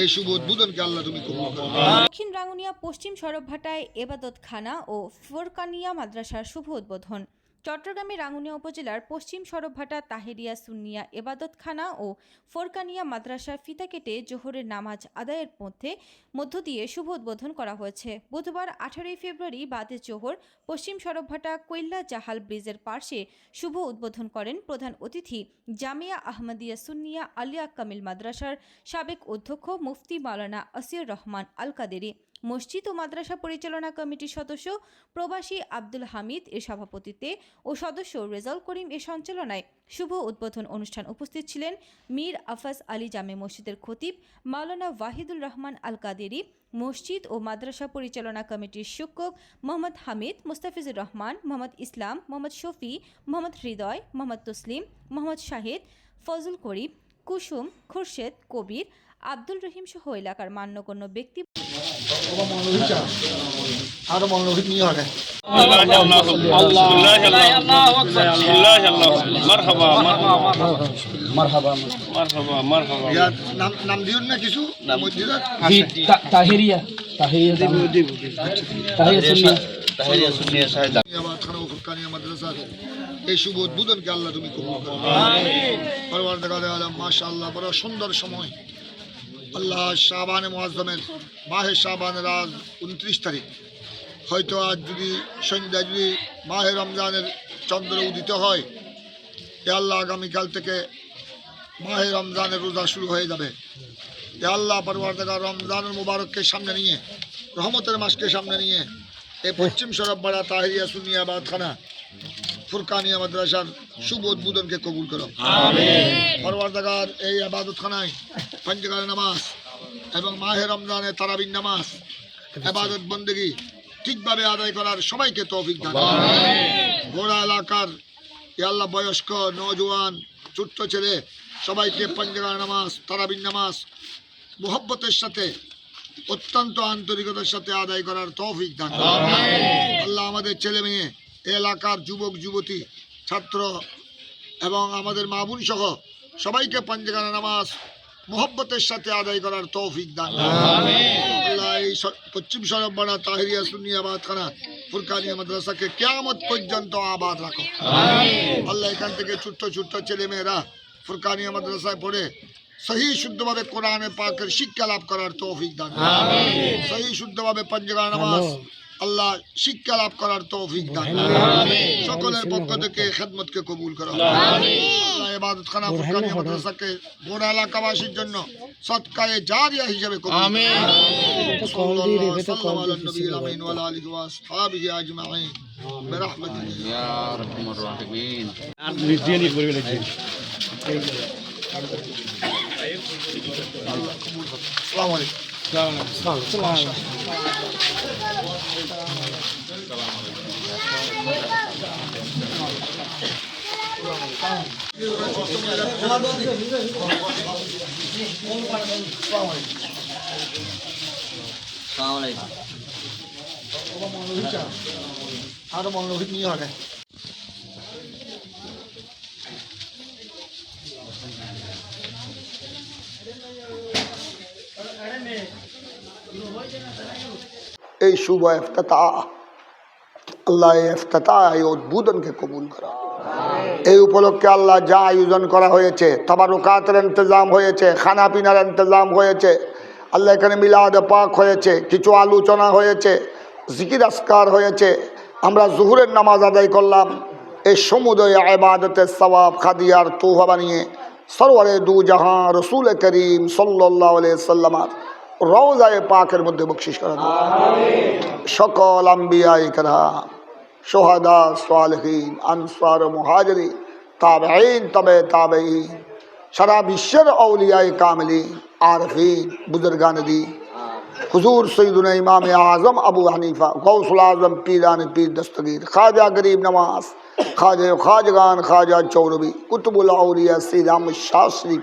এই শুভ উদ্বোধনকে আল্লাহ তুমি কবুল করো। দক্ষিণ রাঙ্গুনিয়া পশ্চিম সরবভাটায় এবাদতখানা ও ফোরকানিয়া মাদ্রাসার শুভ উদ্বোধন। চট্টগ্রামের রাঙ্গুনিয়া উপজেলার পশ্চিম সরবভাটা তাহেরিয়া সুন্নিয়া এবাদতখানা ও ফোরকানিয়া মাদ্রাসার ফিতা কেটে জোহরের নামাজ আদায়ের মধ্য দিয়ে শুভ উদ্বোধন করা হয়েছে। বুধবার 18 ফেব্রুয়ারি বাদে জোহর পশ্চিম সরবভাটা কৈল্লা জাহাল ব্রিজের পার্শ্বে শুভ উদ্বোধন করেন প্রধান অতিথি জামিয়া আহমদিয়া সুন্নিয়া আলিয়া কামিল মাদ্রাসার সাবেক অধ্যক্ষ মুফতি মাওলানা আসিউর রহমান আল কাদেরি। মসজিদ ও মাদ্রাসা পরিচালনা কমিটির সদস্য প্রবাসী আব্দুল হামিদ এর সভাপতিত্বে ও সদস্য রেজাউল করিম এর সঞ্চালনায় শুভ উদ্বোধন অনুষ্ঠান উপস্থিত ছিলেন মীর আফাজ আলী জামে মসজিদের খতিব মাওলানা ওয়াহিদুর রহমান আল কাদেরি, মসজিদ ও মাদ্রাসা পরিচালনা কমিটির শিক্ষক মোহাম্মদ হামিদ, মুস্তাফিজুর রহমান, মোহাম্মদ ইসলাম, মোহাম্মদ শফি, মোহাম্মদ হৃদয়, মোহাম্মদ তসলিম, মোহাম্মদ শাহিদ, ফজল করিম, কুসুম, খুরশেদ, কবির, আব্দুল রহিম সহ এলাকার মান্যগণ্য ব্যক্তি আরো মনোভিত নিয়ে হবে। নাম দিও না কিছু এই শুভ উদ্বোধনকে আল্লাহ তুমি কবুল করো। মাশাআল্লাহ, বড় সুন্দর সময়। আল্লাহ শাবানে মুআজ্জমের মাহে শাবানের আজ 29 তারিখ। হয়তো আজ যদি সন্ধ্যায় যদি মাহে রমজানের চন্দ্র উদিত হয়, এ আল্লাহ আগামীকাল থেকে মাহে রমজানের রোজা শুরু হয়ে যাবে। এ আল্লাহ পরবর্তীকাল রমজানুল মুবারককে সামনে নিয়ে, রহমতের মাসকে সামনে নিয়ে এই পশ্চিম সরবভাটা তাহেরিয়া সুন্নিয়া এবাদতখানা ফুরকানিয়া মাদ্রাসার শুভ উদ্বোধনকে কবুল করো। পরবর্তীকাল এই এবাদতখানায় পাঁচওয়াক্ত নামাজ এবং মাহে রমজানের তারাবির নামাজ ইবাদত বন্দেগী ঠিকভাবে আদায় করার সবাইকে তৌফিক দান করো। গোড়া এলাকার এ আল্লাহ বয়স্ক, নওজোয়ান, ছোট্ট ছেলে সবাইকে পাঁচওয়াক্ত নামাজ, তারাবির নামাজ মুহাব্বতের সাথে, অত্যন্ত আন্তরিকতার সাথে আদায় করার তৌফিক দান করো। আল্লাহ আমাদের ছেলে মেয়ে, এলাকার যুবক যুবতী, ছাত্র এবং আমাদের মা বোন সহ সবাইকে পাঁচওয়াক্ত নামাজ মুহাব্বতের সাথে আদায় করার তৌফিক দান করো। আল্লাহ এই পশ্চিম সরবভাটা তাহেরিয়া সুন্নিয়া এবাদতখানা ফুরকানিয়া মাদ্রাসাকে কিয়ামত পর্যন্ত আবাদ রাখো। আল্লাহ এখান থেকে ছোট্ট ছোট্ট ছেলে মেয়েরা ফুরকানিয়া মাদ্রাসায় পড়ে সহি শুদ্ধভাবে কোরআনে পাকের শিক্ষা লাভ করার তৌফিক দান করো। সহি শুদ্ধভাবে পাঁচওয়াক্ত নামাজ আল্লাহ শিক্ষা লাভ করার তৌফিক দান করো। সকলের পক্ষ থেকে খেদমতকে কবুল করো। আল্লাহ ইবাদতখানা ফুরকানিয়া মাদ্রাসাকে গোড়া এলাকাবাসীর জন্য সদকায়ে জারিয়া হিসেবে কবুল করো। সাল্লাল্লাহু আলাইহি নবীল আমিন ওয়া আলিহি ওয়া আসহাবিহি আজমাইন বিরহমাতিকা ইয়া আরহামার রাহিমিন। আসসালামু আলাইকুম। আরো মনোভিত নিয়ে হবে। এই শুভ ইফতিতাহ আল্লাহ ইফতিতাহ এই উদ্বোধনকে কবুল করো। এই উপলক্ষে আল্লাহ যা আয়োজন করা হয়েছে, তাবারুকাতের ইন্তজাম হয়েছে, খানা পিনার ইন্তজাম হয়েছে, আল্লাহ এখানে মিলাদ পাক হয়েছে, কিছু আলোচনা হয়েছে, জিকির আসকার হয়েছে, আমরা জোহরের নামাজ আদায় করলাম। এই সমুদয় ইবাদতের সওয়াব খাদিয়ার তোহা বানিয়ে সরওয়ারে দু জাহান রসুল করিম সাল্লাল্লাহু আলাইহি সাল্লামের রওজায়ে পাকের মধ্যে বকশিশ করা দাও। সকল আম্বিয়া ইকরাম, শুহাদা, সালেহিন, আনসার, মুহাজিরিন, তাবেঈন, তবে তাবেঈন, সারা বিশ্বের আউলিয়ায়ে কামিলিন, আরফিন, বুজুর্গান দ্বীন, হুজুর সৈয়দুনা ইমাম আজম আবু হানিফা, গৌসুল আজম, পীরান পীর দস্তগীর, খাজা গরিব নওয়াজ, খাজা খাজগান, খাজা চৌরবি, কুতুবুল আউলিয়া, সৈয়দ আহমদ শাহ শ্রী